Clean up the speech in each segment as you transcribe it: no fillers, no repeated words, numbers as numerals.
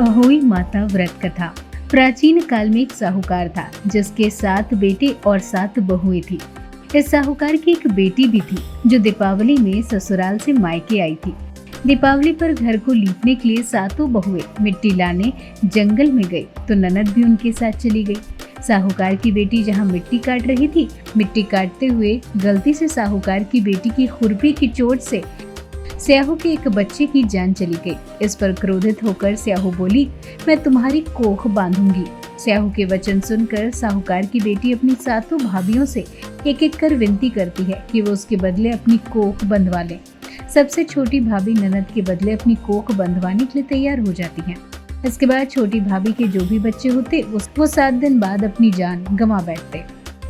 अहोई माता व्रत कथा। प्राचीन काल में एक साहूकार था जिसके 7 बेटे और 7 बहुएं थी। इस साहूकार की एक बेटी भी थी जो दीपावली में ससुराल से मायके आई थी। दीपावली पर घर को लीपने के लिए 7 बहुएं मिट्टी लाने जंगल में गई तो ननद भी उनके साथ चली गई। साहूकार की बेटी जहाँ मिट्टी काट रही थी, मिट्टी काटते हुए गलती से साहूकार की बेटी की खुरपी की चोट से स्याहू के एक बच्चे की जान चली गई। इस पर क्रोधित होकर स्याहू बोली, मैं तुम्हारी कोख बांधूंगी। स्याहू के वचन सुनकर साहूकार की बेटी अपनी 7 भाभियों से एक एक कर विनती करती है कि वो उसके बदले अपनी कोख बंधवा ले। सबसे छोटी भाभी ननद के बदले अपनी कोख बंधवाने के लिए तैयार हो जाती है। इसके बाद छोटी भाभी के जो भी बच्चे होते वो 7 दिन बाद अपनी जान गंवा बैठते।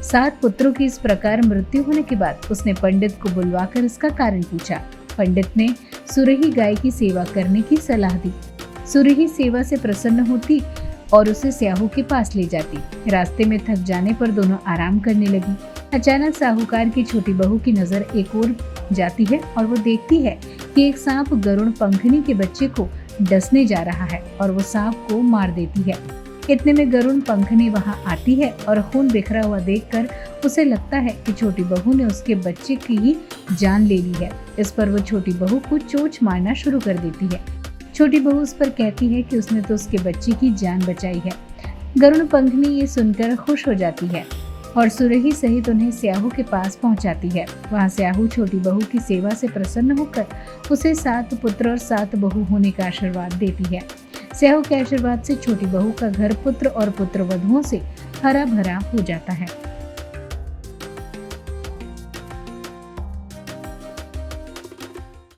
7 पुत्रों की इस प्रकार मृत्यु होने के बाद उसने पंडित को बुलवाकर इसका कारण पूछा। पंडित ने सुरही गाय की सेवा करने की सलाह दी। सुरही सेवा से प्रसन्न होती और उसे स्याहू के पास ले जाती। रास्ते में थक जाने पर दोनों आराम करने लगी। अचानक साहूकार की छोटी बहू की नजर एक ओर जाती है और वो देखती है कि एक सांप गरुड़ पंखनी के बच्चे को डसने जा रहा है और वो सांप को मार देती है। इतने में गरुड़ पंखनी वहां आती है और खून बिखरा हुआ देखकर उसे लगता है कि छोटी बहू ने उसके बच्चे की ही जान ले ली है। इस पर वो छोटी बहू को चोंच मारना शुरू कर देती है। छोटी बहू उस पर कहती है कि उसने तो उसके बच्चे की जान बचाई है। गरुड़ पंखनी ये सुनकर खुश हो जाती है और सुरही सहित उन्हें स्याहू के पास पहुंचाती है। वहां स्याहू छोटी बहू की सेवा से प्रसन्न होकर उसे 7 पुत्र और 7 बहू होने का आशीर्वाद देती है। स्याहू के आशीर्वाद से छोटी बहू का घर पुत्र और पुत्र वधुओं से हरा भरा हो जाता है।